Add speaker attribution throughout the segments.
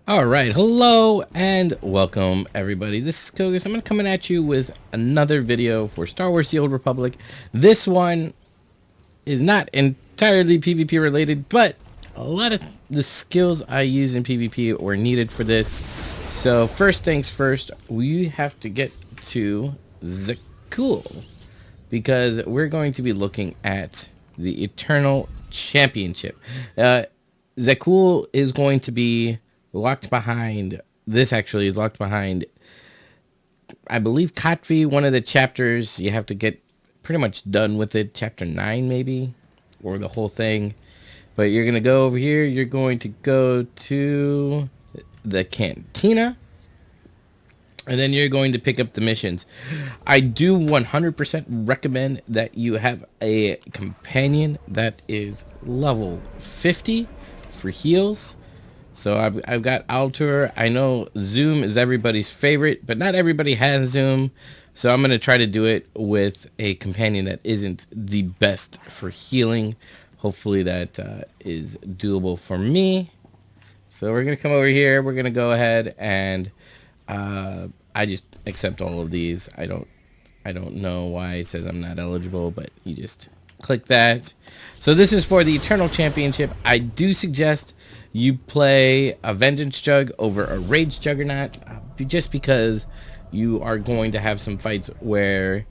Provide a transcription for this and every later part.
Speaker 1: All right, hello and welcome everybody. This is Kogus. I'm going to coming at you with another video for Star Wars: The Old Republic. This one is not entirely PvP related, but a lot of the skills I use in PvP were needed for this. So first things first, we have to get to Zakul because we're going to be looking at the Eternal Championship. Zakul is going to be locked behind, this actually is locked behind, I believe, Katvi, one of the chapters. You have to get pretty much done with it, chapter 9 maybe, or the whole thing. But you're going to go over here, you're going to go to the cantina, and then you're going to pick up the missions. I do 100% recommend that you have a companion that is level 50 for heals. So I've got Altur. I know Zoom is everybody's favorite, but not everybody has Zoom. So I'm going to try to do it with a companion that isn't the best for healing. Hopefully that is doable for me. So we're going to come over here. We're going to go ahead and I just accept all of these. I don't know why it says I'm not eligible, but you just click that. So this is for the Eternal Championship. I do suggest you play a Vengeance Jugg over a Rage Juggernaut, just because you are going to have some fights where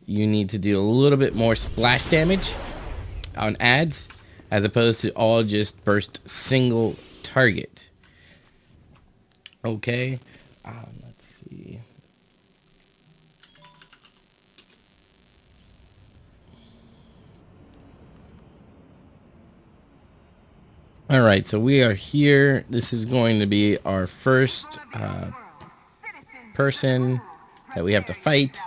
Speaker 1: you need to do a little bit more splash damage on adds, as opposed to all just burst single target. Okay, let's see. All right, so we are here. This is going to be our first person that we have to fight.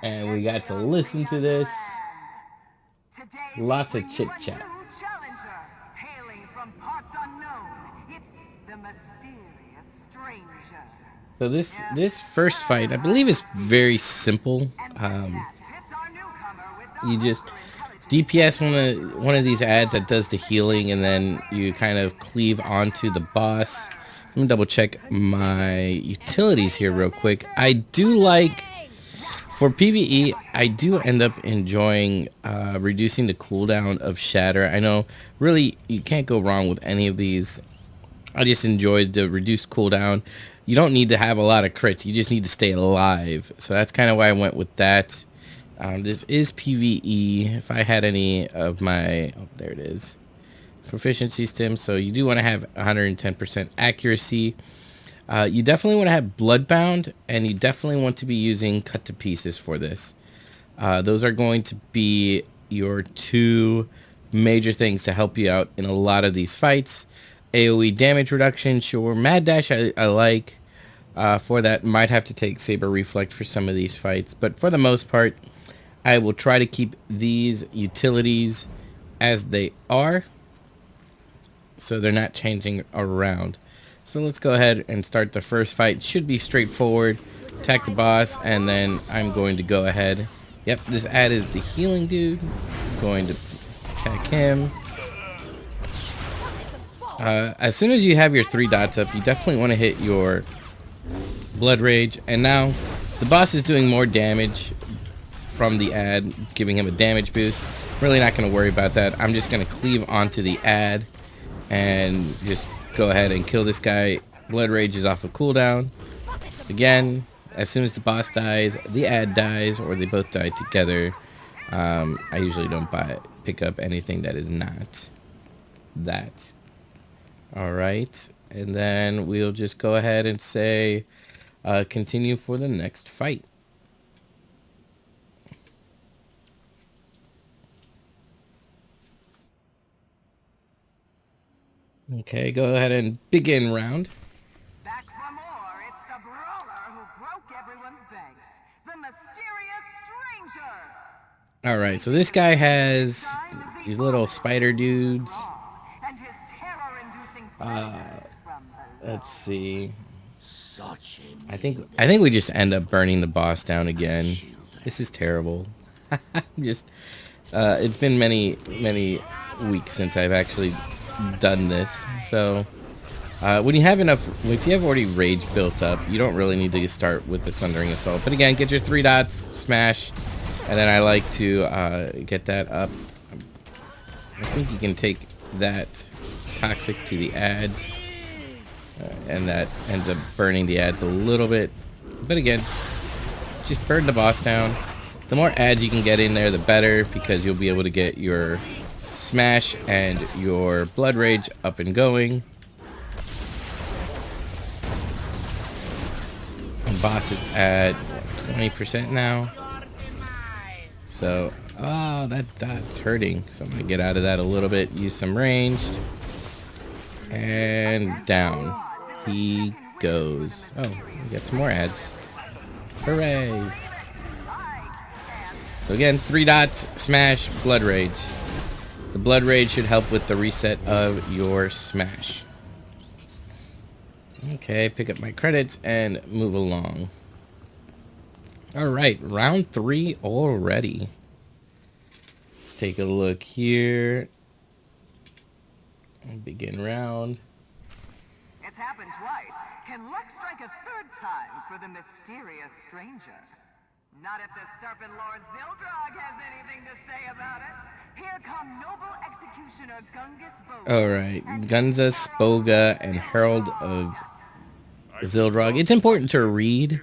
Speaker 1: And we got to listen to this. Lots of chit chat. So this first fight, I believe, is very simple. You just DPS one of these adds that does the healing, and then you kind of cleave onto the boss. Let me double check my utilities here real quick. I do like, for PvE, I do end up enjoying reducing the cooldown of Shatter. I know, really, you can't go wrong with any of these. I just enjoyed the reduced cooldown. You don't need to have a lot of crits. You just need to stay alive. So that's kind of why I went with that. This is PvE. If I had any of my... Oh, there it is. Proficiency stim. So you do want to have 110% accuracy. You definitely want to have Bloodbound. And you definitely want to be using Cut to Pieces for this. Those are going to be your two major things to help you out in a lot of these fights. AoE damage reduction, sure. Mad Dash I like. For that, might have to take Saber Reflect for some of these fights. But for the most part, I will try to keep these utilities as they are, so they're not changing around. So let's go ahead and start the first fight. Should be straightforward. Attack the boss, and then I'm going to go ahead. Yep, this ad is the healing dude. I'm going to attack him. As soon as you have your 3 dots up, you definitely want to hit your Blood Rage. And now the boss is doing more damage from the ad, giving him a damage boost. Really not going to worry about that. I'm just going to cleave onto the ad and just go ahead and kill this guy. Blood Rage is off of cooldown. Again, as soon as the boss dies, the ad dies, or they both die together. I usually don't pick up anything that is not that. Alright, and then we'll just go ahead and say continue for the next fight. Okay, go ahead and begin round.
Speaker 2: Back for more, it's the brawler who broke everyone's banks, the mysterious stranger.
Speaker 1: Alright, so this guy has these little spider dudes.
Speaker 2: And his terror-inducing
Speaker 1: Let's see. I think we just end up burning the boss down again. This is terrible. I'm just It's been many weeks since I've actually done this. So when you have enough, if you have already rage built up, you don't really need to start with the Sundering Assault. But again, get your 3 dots, smash, and then I like to get that up. I think you can take that toxic to the ads, and that ends up burning the ads a little bit. But again, just burn the boss down. The more ads you can get in there, the better, because you'll be able to get your smash and your blood rage up and going. The boss is at 20% now. So, oh, that's hurting. So I'm gonna get out of that a little bit, use some ranged, and down he goes. Oh, we got some more ads. Hooray! So again, 3 dots, smash, blood rage. The blood rage should help with the reset of your smash. Okay, pick up my credits and move along. Alright, round 3 already. Let's take a look here. Begin round.
Speaker 2: It's happened twice. Can luck strike a third time for the mysterious stranger? Not if the Serpent Lord Zildrog has anything to say about it. Here come noble executioner Gungus Boga.
Speaker 1: Alright, Gunza, Spoga, and Herald of Zildrog. It's important to read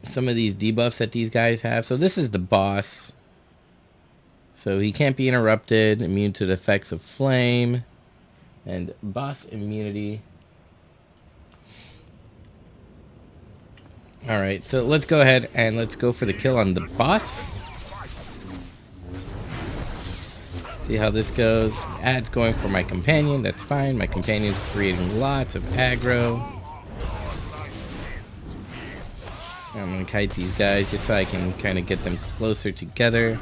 Speaker 1: some of these debuffs that these guys have. So this is the boss. So he can't be interrupted, immune to the effects of flame, and boss immunity. Alright, so let's go ahead and let's go for the kill on the boss. See how this goes. Ad's going for my companion, that's fine. My companion's creating lots of aggro. I'm gonna kite these guys just so I can kind of get them closer together.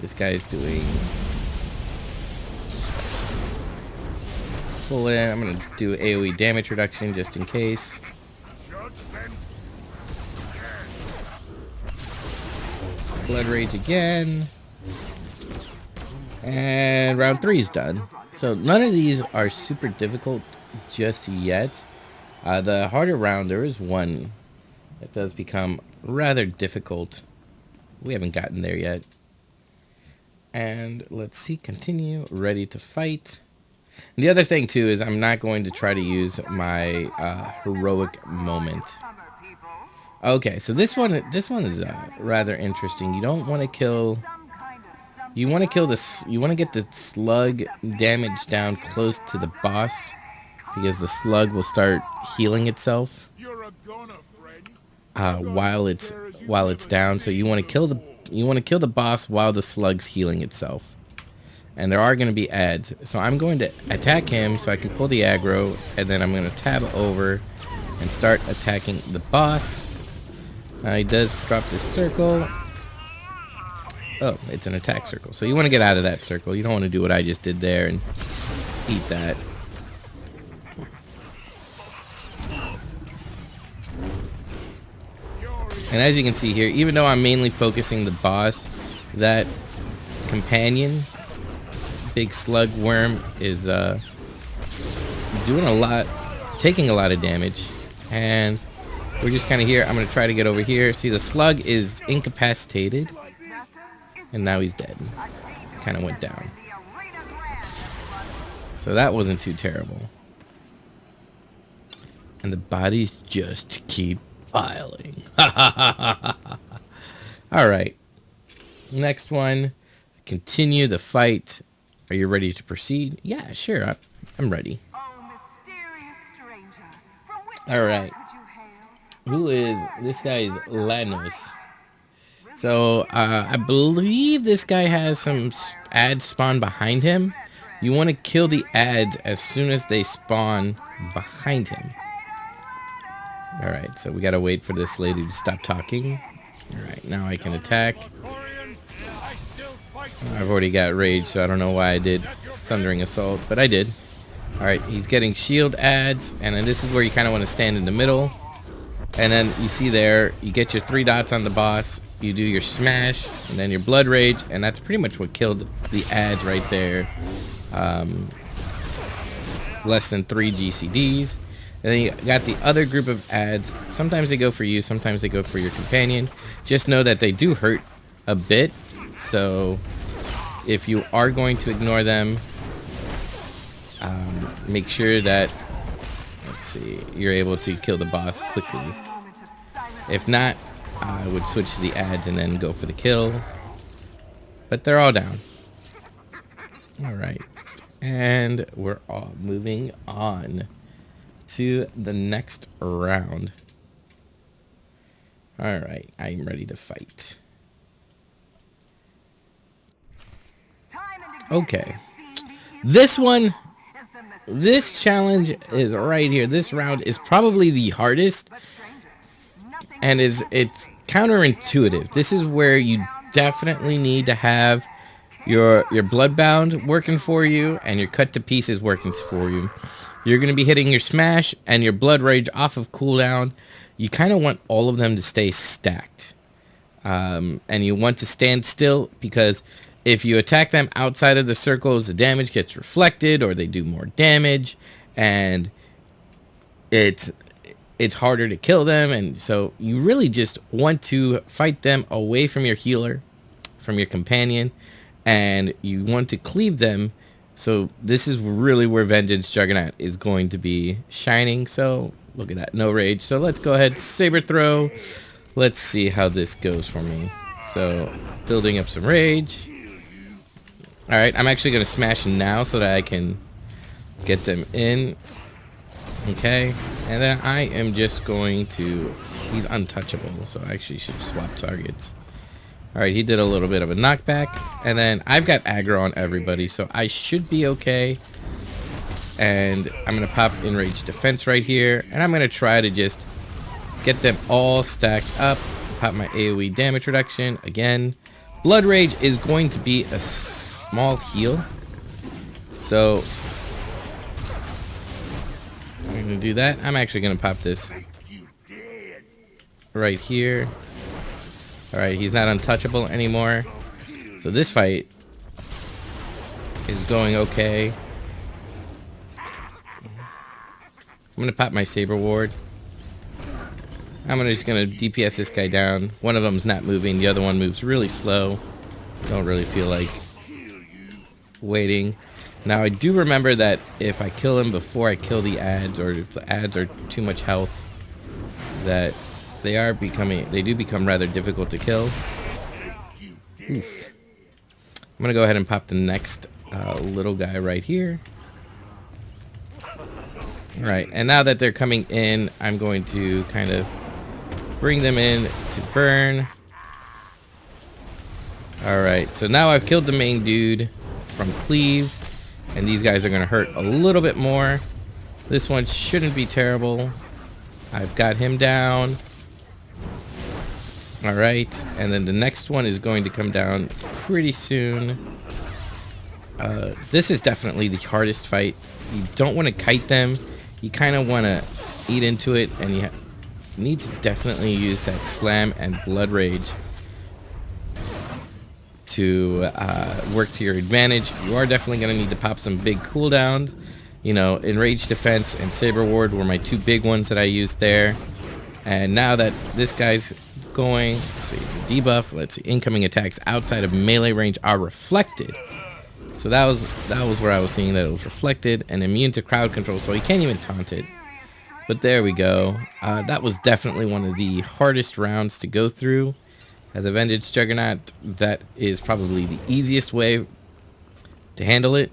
Speaker 1: This guy's doing pull in. I'm gonna do AoE damage reduction just in case. Blood rage again. And round 3 is done. So none of these are super difficult just yet. The harder round, there is one that does become rather difficult. We haven't gotten there yet. And let's see, continue, ready to fight. And the other thing too is I'm not going to try to use my heroic moment. Okay, so this one is rather interesting. You don't want to kill. You want to kill this. You want to get the slug damage down close to the boss, because the slug will start healing itself while it's down. So you want to kill the boss while the slug's healing itself. And there are going to be ads. So I'm going to attack him so I can pull the aggro, and then I'm going to tab over and start attacking the boss. He does drop this circle. Oh, it's an attack circle. So you want to get out of that circle. You don't want to do what I just did there and eat that. And as you can see here, even though I'm mainly focusing the boss, that companion, big slug worm, is doing a lot, taking a lot of damage. And we're just kind of here. I'm going to try to get over here. See, the slug is incapacitated. And now he's dead. Kind of went down. So that wasn't too terrible. And the bodies just keep piling. Alright. Next one. Continue the fight. Are you ready to proceed? Yeah, sure. I'm ready. Alright. Who is... This guy is Lanos. So, I believe this guy has some ads spawn behind him. You want to kill the ads as soon as they spawn behind him. Alright, so we gotta wait for this lady to stop talking. Alright, now I can attack. I've already got rage, so I don't know why I did Sundering Assault, but I did. Alright, he's getting shield ads, and then this is where you kind of want to stand in the middle. And then you see there, you get your 3 dots on the boss, you do your smash and then your blood rage, and that's pretty much what killed the ads right there. Less than 3 GCDs. And then you got the other group of ads. Sometimes they go for you, sometimes they go for your companion. Just know that they do hurt a bit, so if you are going to ignore them, make sure that, let's see, you're able to kill the boss quickly. If not, I would switch to the ads and then go for the kill. But they're all down. Alright. And we're all moving on to the next round. Alright, I'm ready to fight. Okay. This one, this challenge is right here. This round is probably the hardest, and it's counterintuitive. This is where you definitely need to have your bloodbound working for you and your cut to pieces working for you. You're going to be hitting your smash and your blood rage off of cooldown. You kind of want all of them to stay stacked, and you want to stand still, because if you attack them outside of the circles, the damage gets reflected, or they do more damage, and it's harder to kill them. And so you really just want to fight them away from your healer, from your companion, and you want to cleave them. So this is really where Vengeance Juggernaut is going to be shining. So look at that, no rage. So let's go ahead, saber throw. Let's see how this goes for me. So building up some rage. Alright, I'm actually going to smash now so that I can get them in. Okay, and then I am just going to... He's untouchable, so I actually should swap targets. Alright, he did a little bit of a knockback. And then I've got aggro on everybody, so I should be okay. And I'm going to pop Enraged Defense right here. And I'm going to try to just get them all stacked up. Pop my AoE damage reduction again. Blood Rage is going to be a small heal, so I'm going to do that. I'm actually going to pop this right here. Alright, he's not untouchable anymore, so this fight is going okay. I'm going to pop my Saber Ward. I'm just going to DPS this guy down. One of them's not moving, the other one moves really slow. Don't really feel like waiting. Now I do remember that if I kill him before I kill the ads, or if the ads are too much health, that they do become rather difficult to kill. Oof. I'm gonna go ahead and pop the next little guy right here. Alright, and now that they're coming in, I'm going to kind of bring them in to burn. Alright, so now I've killed the main dude from cleave, and these guys are going to hurt a little bit more. This one shouldn't be terrible. I've got him down. Alright, and then the next one is going to come down pretty soon. This is definitely the hardest fight. You don't want to kite them. You kind of want to eat into it, and you need to definitely use that slam and blood rage to work to your advantage. You are definitely going to need to pop some big cooldowns. You know, Enraged Defense and Saber Ward were my two big ones that I used there. And now that this guy's going, let's see, debuff, let's see, incoming attacks outside of melee range are reflected. So that was where I was seeing that it was reflected, and immune to crowd control, so he can't even taunt it. But there we go. That was definitely one of the hardest rounds to go through. As a Vengeance Juggernaut, that is probably the easiest way to handle it.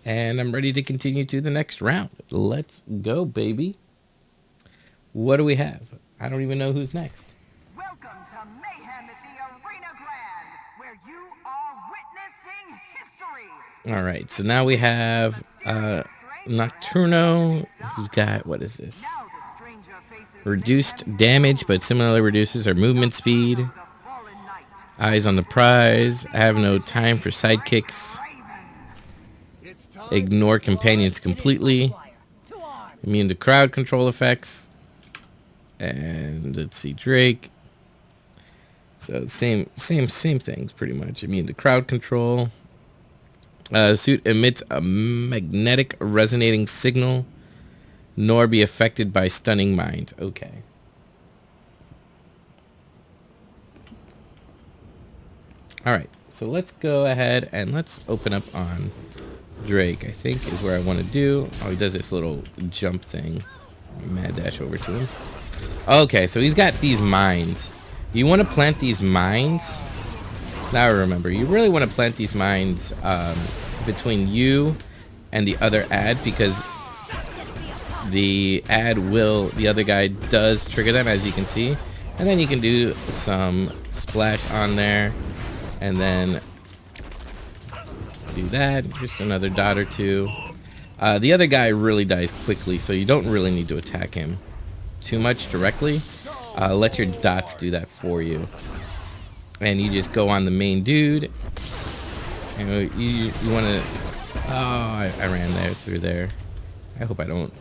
Speaker 1: And I'm ready to continue to the next round. Let's go, baby. What do we have? I don't even know who's next.
Speaker 2: Welcome to Mayhem at the Arena Grand, where you are witnessing history.
Speaker 1: All right, so now we have Nocturno, who's got, what is this? Reduced damage, but similarly reduces our movement speed. Eyes on the prize. I have no time for sidekicks. Ignore companions completely. Immune to crowd control effects. And let's see, Drake. So same things pretty much. I mean, the crowd control. Suit emits a magnetic resonating signal, nor be affected by stunning mind. Okay. All right. So let's go ahead and let's open up on Drake, I think is where I want to do. Oh, he does this little jump thing. Mad dash over to him. Okay, so he's got these mines. You want to plant these mines. Now I remember, you really want to plant these mines between you and the other ad, because the other guy does trigger them, as you can see. And then you can do some splash on there, and then do that, just another dot or two. The other guy really dies quickly, so you don't really need to attack him too much directly. Let your dots do that for you. And you just go on the main dude. And you want to... Oh, I ran there through there. I hope I don't...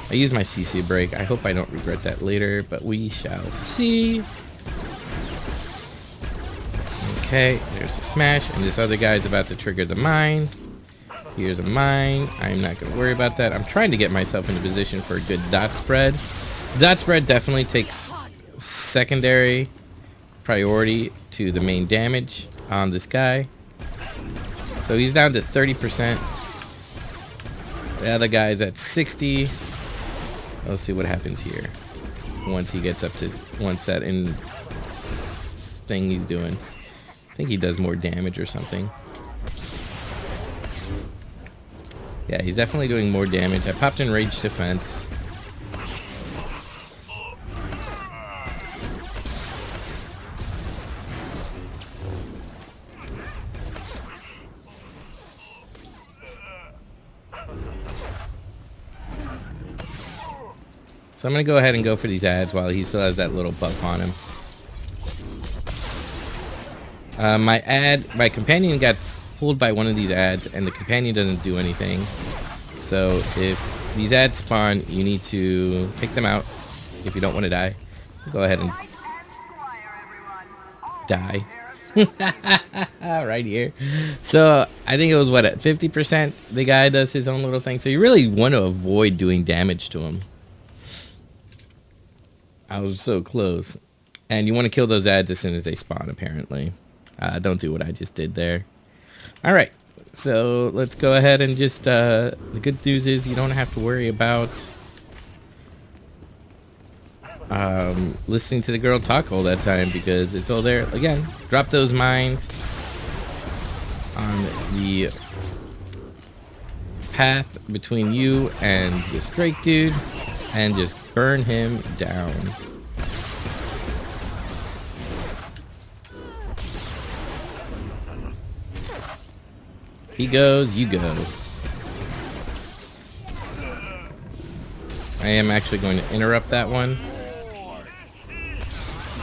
Speaker 1: I used my CC break. I hope I don't regret that later, but we shall see. Okay, there's a smash, and this other guy's about to trigger the mine. Here's a mine. I'm not going to worry about that. I'm trying to get myself into position for a good dot spread. Dot spread definitely takes secondary priority to the main damage on this guy. So he's down to 30%. The other guy's at 60. Let's see what happens here once he gets up to that in thing he's doing. I think he does more damage or something. Yeah, he's definitely doing more damage. I popped in rage defense. So I'm going to go ahead and go for these ads while he still has that little buff on him. My companion got pulled by one of these ads, and the companion doesn't do anything. So if these ads spawn, you need to take them out if you don't want to die. Go ahead and die. Right here. So I think it was, what, at 50%? The guy does his own little thing. So you really want to avoid doing damage to him. I was so close. And you want to kill those ads as soon as they spawn, apparently. Don't do what I just did there. Alright, so let's go ahead and just... the good news is you don't have to worry about listening to the girl talk all that time, because it's all there. Again, drop those mines on the path between you and this Drake dude, and just burn him down. He goes, you go. I am actually going to interrupt that one.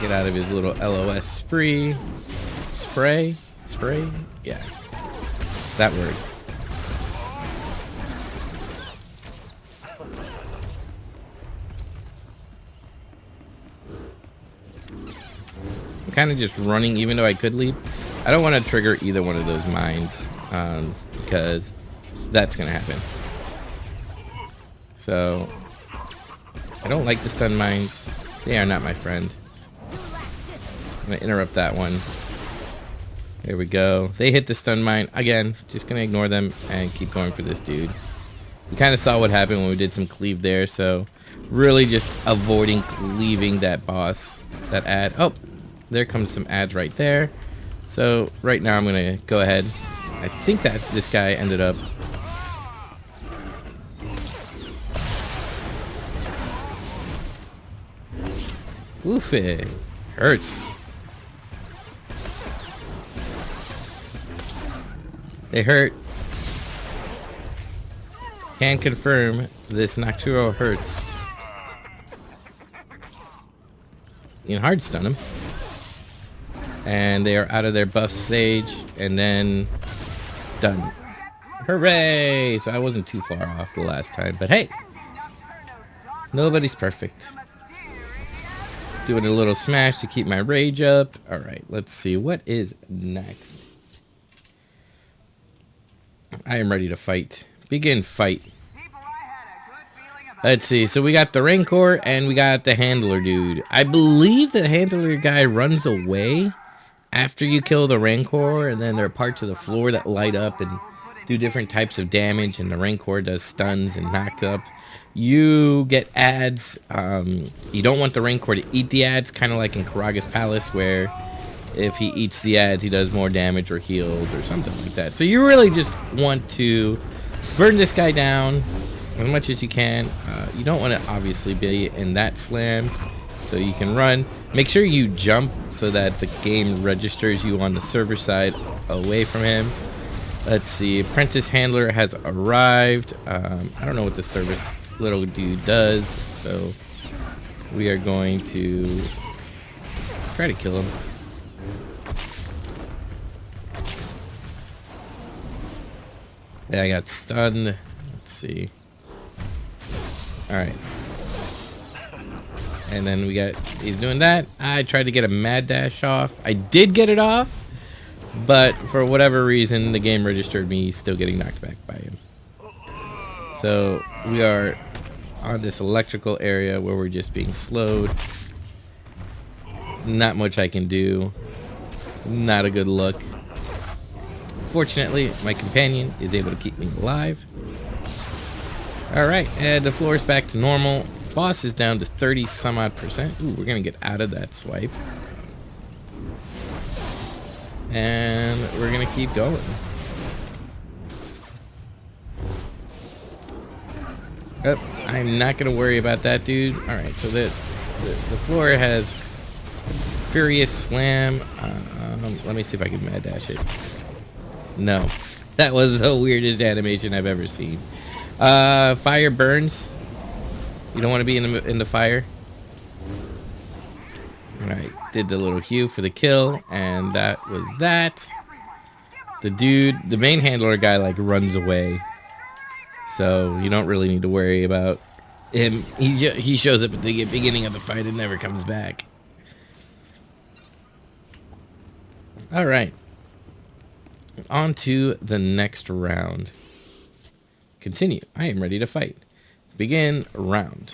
Speaker 1: Get out of his little LOS spree. Spray? Yeah. That word. I'm kind of just running, even though I could leap. I don't want to trigger either one of those mines, because that's going to happen. So, I don't like the stun mines. They are not my friend. I'm going to interrupt that one. There we go. They hit the stun mine. Again, just going to ignore them and keep going for this dude. We kind of saw what happened when we did some cleave there, so really just avoiding cleaving that boss, that ad. Oh, there comes some ads right there. So right now I'm going to go ahead. I think that this guy ended up... Oof, it hurts. They hurt. Can confirm this Nocturo hurts. You can hard stun them. And they are out of their buff stage, and then done. Hooray! So I wasn't too far off the last time, but hey! Nobody's perfect. Doing a little smash to keep my rage up. Alright, let's see. What is next? I am ready to fight. Begin fight. Let's see. So we got the Rancor and we got the Handler dude. I believe the Handler guy runs away after you kill the Rancor, and then there are parts of the floor that light up and do different types of damage, and the Rancor does stuns and knock up. You get ads. You don't want the Rancor to eat the ads, kind of like in Karaga's Palace, where if he eats the ads, he does more damage or heals or something like that. So you really just want to burn this guy down as much as you can. You don't want to obviously be in that slam, so you can run. Make sure you jump so that the game registers you on the server side away from him. Let's see. Apprentice Handler has arrived. I don't know what the service little dude does, so we are going to try to kill him. Yeah, I got stunned. Let's see. Alright. And then we got, he's doing that. I tried to get a mad dash off. I did get it off, but for whatever reason, the game registered me still getting knocked back by him. So we are on this electrical area where we're just being slowed. Not much I can do. Not a good look. Fortunately, my companion is able to keep me alive. Alright, and the floor is back to normal. Boss is down to 30 some odd percent. Ooh, we're gonna get out of that swipe. And we're gonna keep going. Oh, I'm not gonna worry about that dude. Alright, so the floor has Furious Slam. Let me see if I can mad dash it. No. That was the weirdest animation I've ever seen. Fire burns. You don't want to be in the fire. Alright, did the little Hue for the kill, and that was that. The dude, the main handler guy, like runs away, so you don't really need to worry about him. He shows up at the beginning of the fight and never comes back. Alright, on to the next round. Continue. I am ready to fight. Begin round.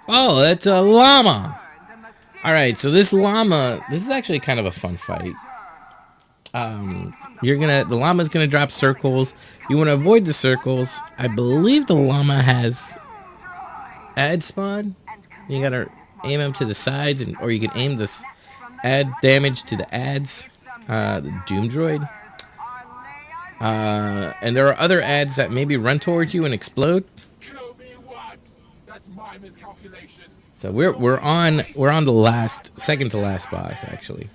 Speaker 1: Oh, that's a llama. Alright, so this llama, this is actually kind of a fun fight. The llama's gonna drop circles. You want to avoid the circles. I believe the llama has ad spawn. You gotta aim him to the sides, or you can aim this add damage to the ads. The Doom Droid. And there are other ads that maybe run towards you and explode. So we're on the second to last boss actually.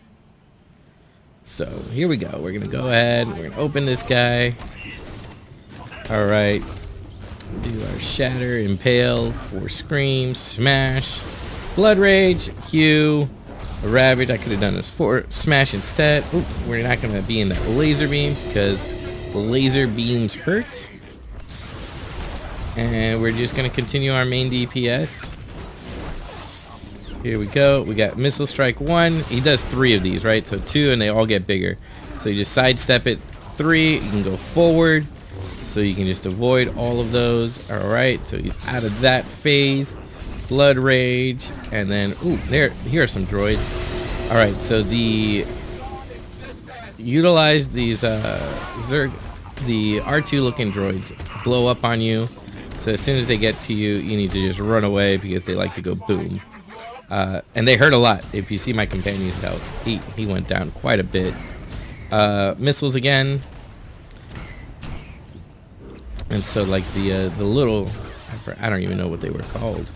Speaker 1: So here we go. We're gonna go ahead. We're gonna open this guy. All right. Do our shatter, impale, 4 scream, smash, blood rage, Hue. A Ravage. I could have done this 4 smash instead. Ooh, we're not gonna be in that laser beam because the laser beams hurt. And we're just gonna continue our main DPS. Here we go. We got Missile Strike 1. He does 3 of these, right? So 2 and they all get bigger. So you just sidestep it. 3, you can go forward. So you can just avoid all of those. Alright, so he's out of that phase. Blood Rage, and then here are some droids. All right, so utilize these the R2 looking droids blow up on you. So as soon as they get to you, you need to just run away because they like to go boom. And they hurt a lot. If you see my companion's health, he went down quite a bit. Missiles again, and so like the little I don't even know what they were called.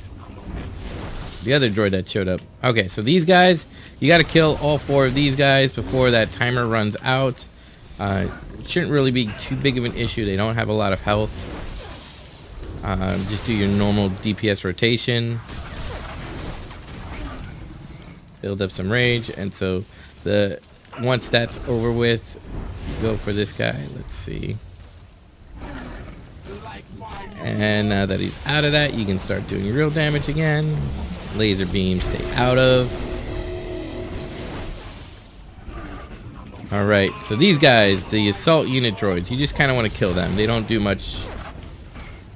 Speaker 1: The other droid that showed up. Okay, so these guys, you got to kill all 4 of these guys before that timer runs out. It shouldn't really be too big of an issue. They don't have a lot of health. Just do your normal DPS rotation. Build up some rage, and so once that's over with, go for this guy. Let's see. And now that he's out of that, you can start doing real damage again. Laser beam, stay out of. Alright, so these guys, the assault unit droids, you just kind of want to kill them. They don't do much,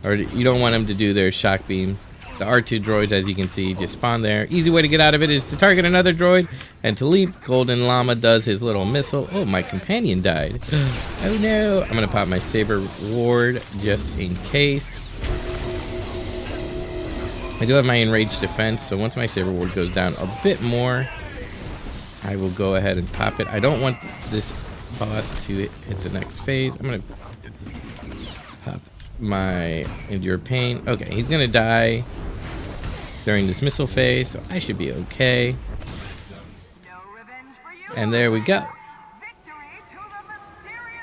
Speaker 1: or you don't want them to do their shock beam. The R2 droids, as you can see, just spawn there. Easy way to get out of it is to target another droid and to leap. Golden Llama does his little missile. Oh, my companion died. Oh no. I'm going to pop my saber ward just in case. I do have my enraged defense, so once my saber ward goes down a bit more, I will go ahead and pop it. I don't want this boss to hit the next phase. I'm going to pop my Endure Pain. Okay, he's going to die during this missile phase, so I should be okay. And there we go.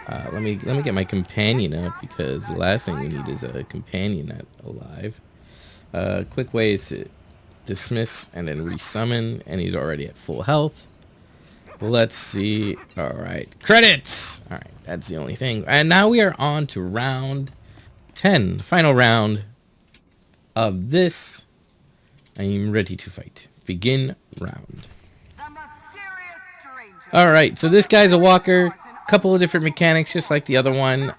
Speaker 1: Let me get my companion up, because the last thing we need is a companion not alive. Quick way is to dismiss and then resummon, and he's already at full health. Let's see. All right, credits. All right, that's the only thing. And now we are on to round 10, the final round of this. I am ready to fight. Begin round. All right, so this guy's a walker. Couple of different mechanics, just like the other one.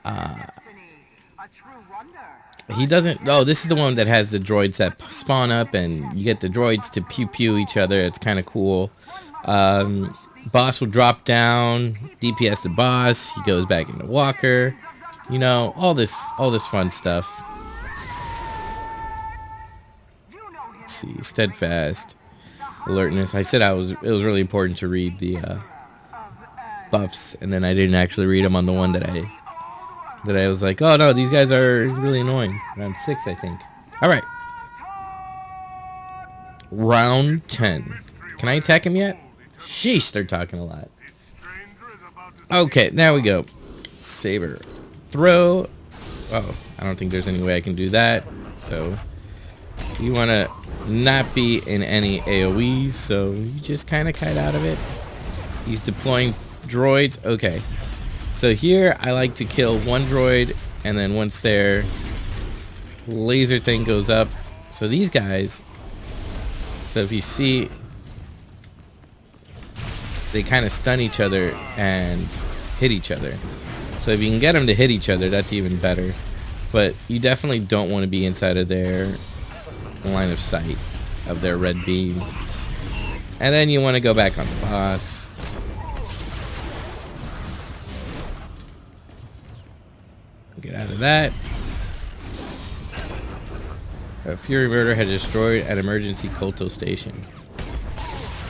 Speaker 1: He doesn't. Oh, this is the one that has the droids that spawn up, and you get the droids to pew pew each other. It's kind of cool. Boss will drop down, DPS the boss. He goes back into walker. You know, all this fun stuff. Let's see, steadfast, alertness. I said it was really important to read the buffs, and then I didn't actually read them on the one that I was like, oh no, these guys are really annoying. Round 6, I think. All right, round 10. Can I attack him yet? Sheesh, they're talking a lot. Okay, now we go. Saber throw. Oh, I don't think there's any way I can do that. So you want to not be in any AoEs, so you just kind of kite out of it. He's deploying droids. Okay, so here I like to kill one droid, and then once their laser thing goes up, so these guys, so if you see, they kind of stun each other and hit each other. So if you can get them to hit each other, that's even better. But you definitely don't want to be inside of their line of sight of their red beam. And then you want to go back on the boss. Get out of that. A Fury Murder had destroyed an emergency Kolto station.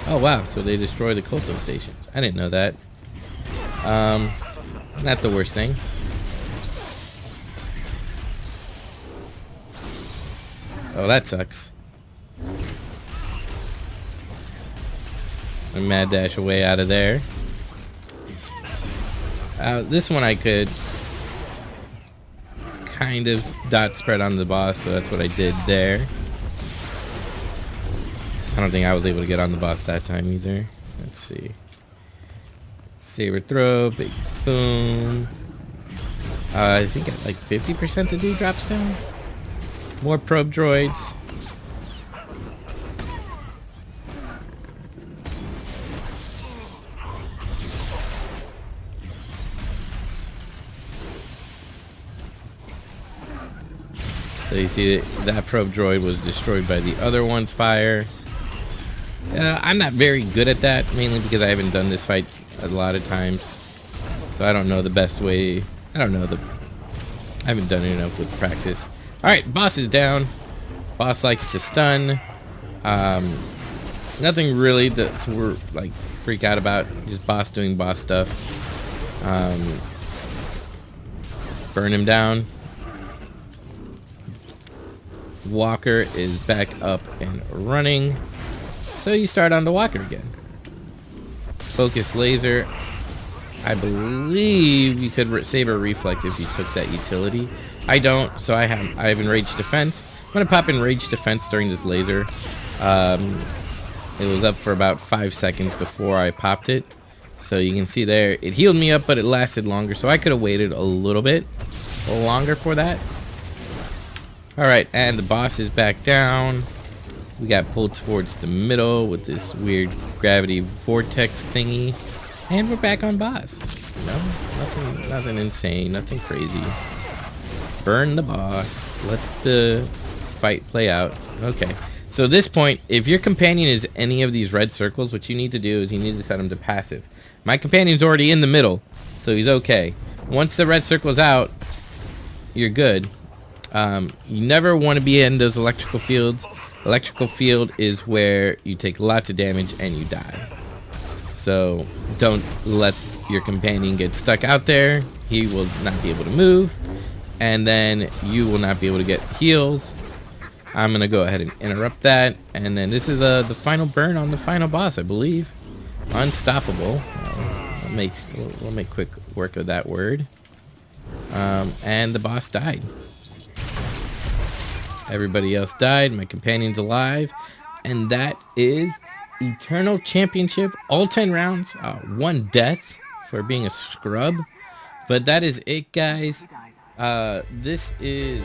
Speaker 1: Oh wow, so they destroy the Kolto stations. I didn't know that. Not the worst thing. Oh, that sucks. A mad dash away out of there. This one I could kind of dot spread on the boss, so that's what I did there. I don't think I was able to get on the boss that time either. Let's see. Saber throw, big boom. I think at like 50% the dude drops down. More probe droids. So you see that probe droid was destroyed by the other one's fire. I'm not very good at that, mainly because I haven't done this fight a lot of times. So I don't know the best way. I haven't done it enough with practice. Alright, boss is down. Boss likes to stun. Nothing really to like freak out about. Just boss doing boss stuff. Burn him down. Walker is back up and running. So you start on the walker again. Focus laser. I believe you could saber reflex if you took that utility. I don't, so I have enraged defense. I'm gonna pop enraged defense during this laser. It was up for about 5 seconds before I popped it. So you can see there, it healed me up, but it lasted longer. So I could have waited a little bit longer for that. Alright, and the boss is back down. We got pulled towards the middle with this weird gravity vortex thingy. And we're back on boss. No, nothing insane, nothing crazy. Burn the boss. Let the fight play out. Okay. So at this point, if your companion is any of these red circles, what you need to do is you need to set him to passive. My companion's already in the middle, so he's okay. Once the red circle's out, you're good. You never want to be in those electrical fields. Electrical field is where you take lots of damage and you die. So don't let your companion get stuck out there. He will not be able to move, and then you will not be able to get heals. I'm gonna go ahead and interrupt that, and then this is the final burn on the final boss, I believe. Unstoppable. We'll make quick work of that word. And the boss died. Everybody else died. My companion's alive, and that is Eternal Championship. All 10 rounds, 1 death for being a scrub. But that is it, guys. This is